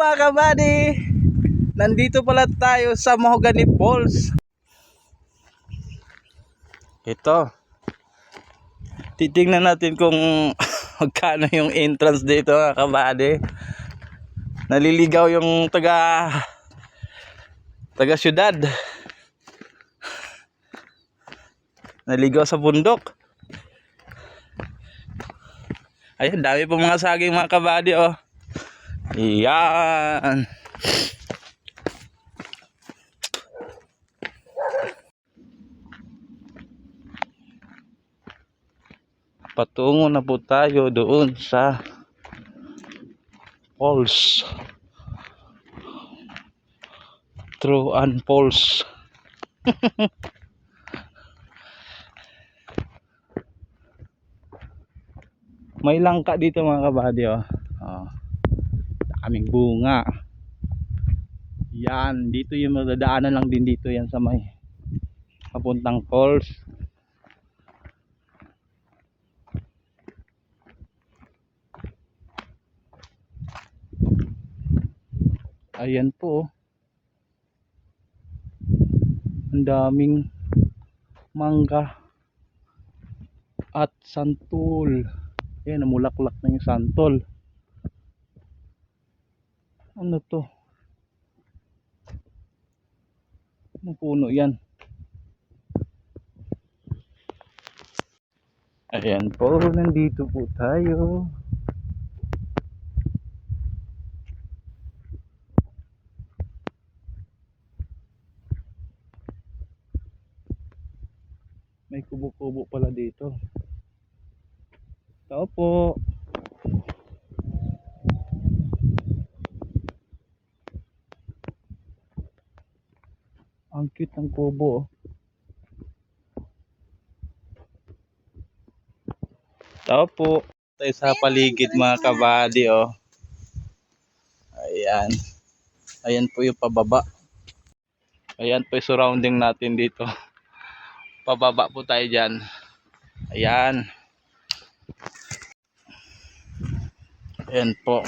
mga kabady! Nandito pala tayo sa Mahogany Falls. Ito. Titingnan natin kung magkano yung entrance dito mga kabady. Naliligaw yung taga syudad. Naligaw sa bundok. Ayun, dami po mga saging mga kabady oh. Iyan. Patungo na po tayo doon sa falls. Truan Falls. May langka dito mga kabady oh. Oh. Daming bunga. Yan, dito yung madadaanan lang din dito yan sa may papuntang falls. Ayan po. Ang daming mangga at santol. Ayan, namulaklak na yung santol. Ano to? Anong puno yan? Ayan po, nandito po tayo. May kubo-kubo pala dito. Tao po. Ang cute ng kubo. Tao po. Tayo sa paligid mga kabady oh. Ayan. Ayan po yung pababa. Ayan po yung surrounding natin dito. Pababa po tayo dyan. Ayan. Ayan po.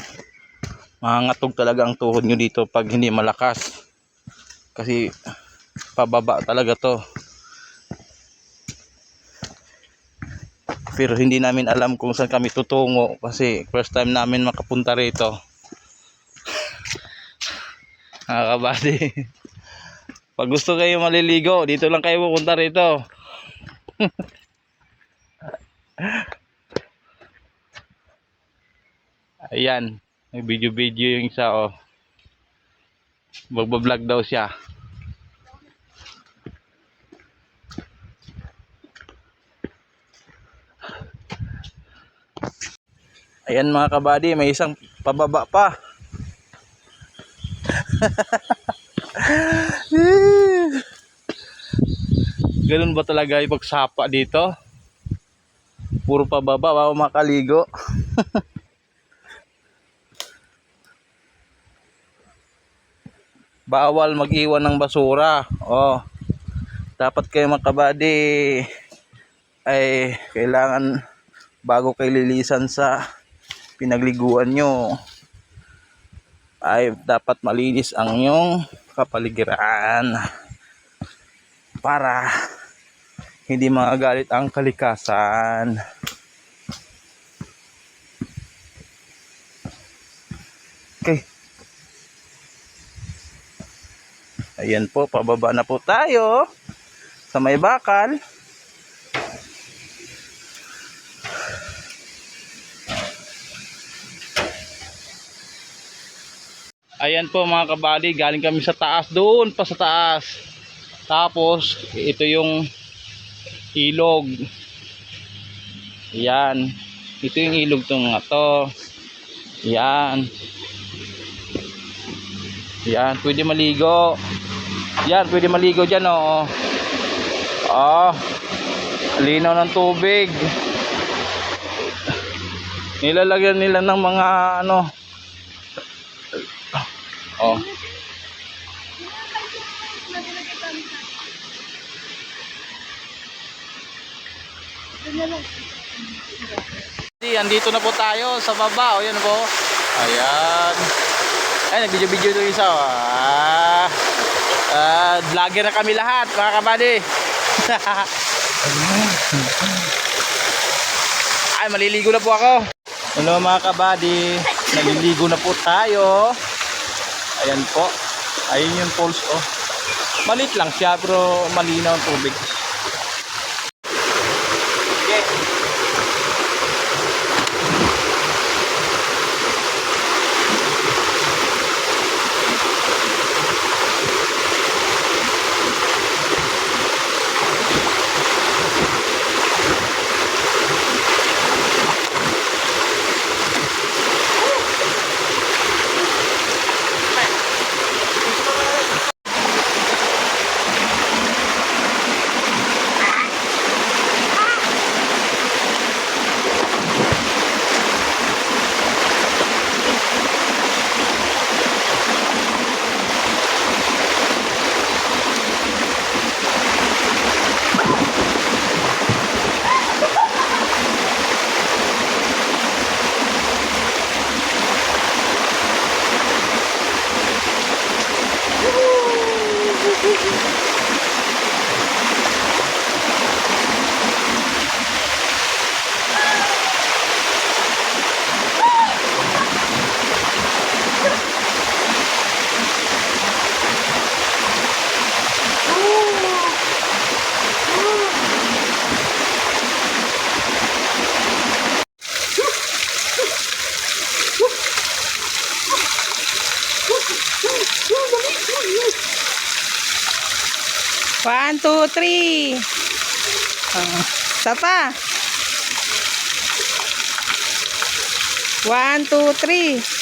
Mangangatog talaga ang tuhod nyo dito pag hindi malakas. Kasi pababa talaga to. Pero hindi namin alam kung saan kami tutungo. Kasi first time namin makapunta rito. Mga kabady. Pag gusto kayo maliligo, dito lang kayo pupunta rito. Ayan, may video yung isa oh. Magbablog daw siya. Ayan mga kabady, may isang pababa pa. Ganun ba talaga yung pagsapa dito? Puro pababa, bago makaligo. Bawal mag-iwan ng basura. Oh. Dapat kayo mga kabady ay kailangan bago kayo lilisan sa pinagliguan nyo ay dapat malinis ang inyong kapaligiran para hindi magagalit ang kalikasan. Okay. Ayan po, pababa na po tayo sa may bakal. Ayan po mga kabady, galing kami sa taas, doon pa sa taas. Tapos ito yung ilog. Yan. Ito yung ilog tong nga to. Yan. Yan, pwede maligo. Yan, pwede maligo dyan oh. Oh. Linaw ng tubig. Nilalagyan nila ng mga ano. Oh. Andito na po tayo sa baba. O yan po. Ayan. Ay, nag-video-video ito isa. Vlogger na kami lahat, mga kabady. Ay, maliligo na po ako. Hello mga kabady. Naliligo na po tayo. Ayan po. Ayun yung falls, oh. Malit lang siya, pero malinaw ang tubig. Okay. One, two, three. Isa pa. 1, 2, 3.